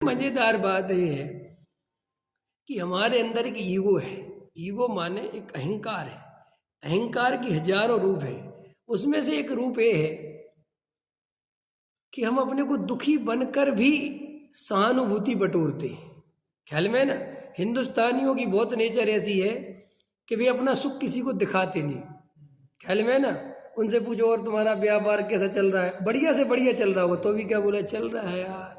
मजेदार बात ये है कि हमारे अंदर एक ईगो है। ईगो माने एक अहंकार है। अहंकार की हजारों रूप है। उसमें से एक रूप ये है कि हम अपने को दुखी बनकर भी सहानुभूति बटोरते हैं। ख्याल में ना, हिंदुस्तानियों की बहुत नेचर ऐसी है कि वे अपना सुख किसी को दिखाते नहीं। ख्याल में ना, उनसे पूछो और तुम्हारा व्यापार कैसा चल रहा है, बढ़िया से बढ़िया चल रहा होगा तो भी क्या बोला, चल रहा है यार।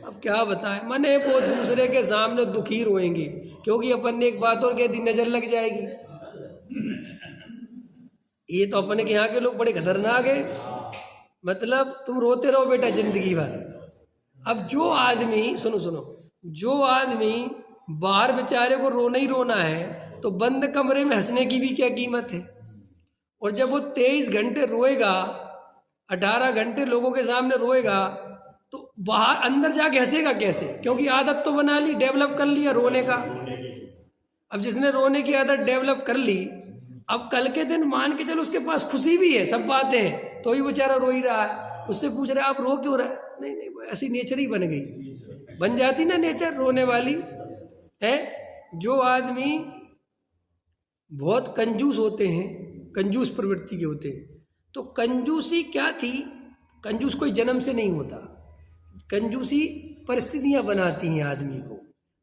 अब क्या बताएं, मने वो दूसरे के सामने दुखी रोएंगे क्योंकि अपन ने एक बात और कह दी, नजर लग जाएगी। ये तो अपने के यहाँ के लोग बड़े खतरनाक है। मतलब तुम रोते रहो बेटा जिंदगी भर। अब जो आदमी सुनो, जो आदमी बाहर बेचारे को रोना ही रोना है तो बंद कमरे में हंसने की भी क्या कीमत है। और जब वो 23 घंटे रोएगा, 18 घंटे लोगों के सामने रोएगा, तो बाहर अंदर जाके हंसेगा कैसे? क्योंकि आदत तो बना ली, डेवलप कर लिया रोने का। अब जिसने रोने की आदत डेवलप कर ली, अब कल के दिन मान के चलो उसके पास खुशी भी है, सब बातें हैं, तो ही बेचारा रो ही रहा है। उससे पूछ रहे आप रो क्यों रहे? नहीं, ऐसी नेचर ही बन गई, बन जाती ना नेचर रोने वाली है। जो आदमी बहुत कंजूस होते हैं, कंजूस प्रवृत्ति के होते हैं, तो कंजूसी क्या थी? कंजूस कोई जन्म से नहीं होता। कंजूसी परिस्थितियां बनाती हैं आदमी को।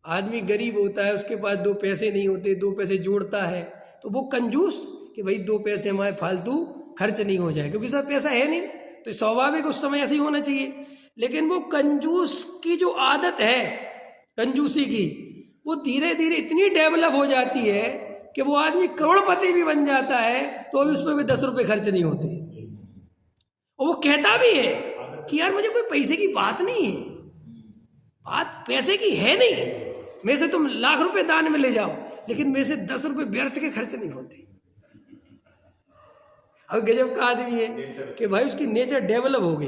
आदमी गरीब होता है, उसके पास 2 पैसे नहीं होते, 2 पैसे जोड़ता है तो वो कंजूस कि भाई 2 पैसे हमारे फालतू खर्च नहीं हो जाए, क्योंकि सब पैसा है नहीं, तो स्वाभाविक उस समय ऐसे ही होना चाहिए। लेकिन वो कंजूस की जो आदत है कंजूसी की, वो धीरे धीरे इतनी डेवलप हो जाती है कि वो आदमी करोड़पति भी बन जाता है तो भी उसमें भी 10 रुपये खर्च नहीं होते। और वो कहता भी है कि यार मुझे कोई पैसे की बात नहीं है, बात पैसे की है नहीं, मेरे से तुम लाख रुपए दान में ले जाओ लेकिन मेरे से 10 रुपये व्यर्थ के खर्च नहीं होते। अब गजब का आदमी है कि भाई उसकी नेचर डेवलप हो गई,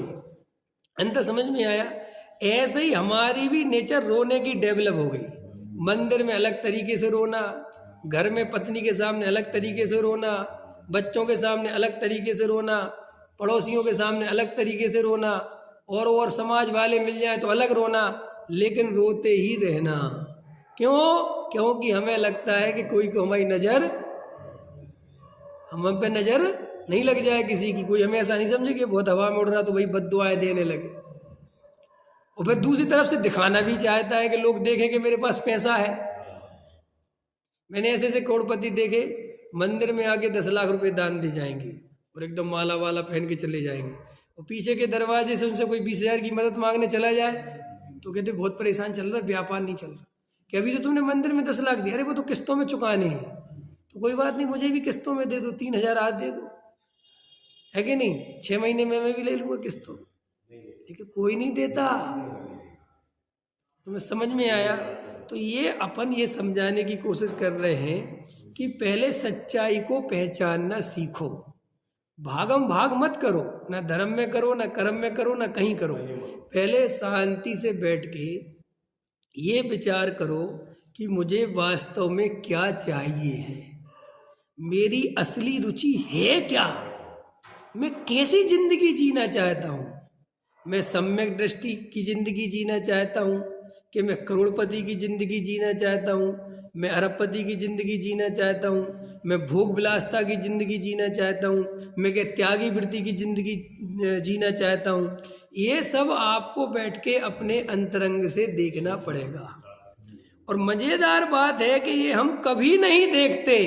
अंतर समझ में आया। ऐसे ही हमारी भी नेचर रोने की डेवलप हो गई। मंदिर में अलग तरीके से रोना, घर में पत्नी के सामने अलग तरीके से रोना, बच्चों के सामने अलग तरीके से रोना, पड़ोसियों के सामने अलग तरीके से रोना, और समाज वाले मिल जाए तो अलग रोना, लेकिन रोते ही रहना। क्यों? क्योंकि हमें लगता है कि कोई को हमारी नज़र, हम पे नज़र नहीं लग जाए किसी की। कोई हमें ऐसा नहीं समझे कि बहुत हवा में उड़ रहा तो भाई बद्दुआएं देने लगे। और फिर दूसरी तरफ से दिखाना भी चाहता है कि लोग देखें कि मेरे पास पैसा है। मैंने ऐसे करोड़पति देखे, मंदिर में आके 10 लाख रुपए दान दे जाएंगे और एकदम माला वाला पहन के चले जाएंगे, और पीछे के दरवाजे से उनसे कोई 20,000 की मदद मांगने चला जाए तो कहते बहुत परेशान चल रहा है, व्यापार नहीं चल रहा। कि अभी तो तुमने मंदिर में 10 लाख दिया, अरे वो तो किस्तों में चुकाने हैं, तो कोई बात नहीं, मुझे भी किस्तों में दे दो, 3,000 आज दे दो, है कि नहीं? 6 महीने में मैं भी ले लूँगा किस्तों। लेकिन कोई नहीं देता। तुम्हें समझ में आया? तो ये अपन ये समझाने की कोशिश कर रहे हैं कि पहले सच्चाई को पहचानना सीखो। भागम भाग मत करो, ना धर्म में करो, ना कर्म में करो, ना कहीं करो। पहले शांति से बैठ के ये विचार करो कि मुझे वास्तव में क्या चाहिए है, मेरी असली रुचि है क्या, मैं कैसी जिंदगी जीना चाहता हूँ। मैं सम्यक दृष्टि की जिंदगी जीना चाहता हूँ कि मैं करोड़पति की जिंदगी जीना चाहता हूँ, मैं अरबपति की जिंदगी जीना चाहता हूँ, मैं भोग विलासता की जिंदगी जीना चाहता हूँ, मैं क्या त्यागी वृत्ति की जिंदगी जीना चाहता हूँ। ये सब आपको बैठ के अपने अंतरंग से देखना पड़ेगा। और मज़ेदार बात है कि ये हम कभी नहीं देखते।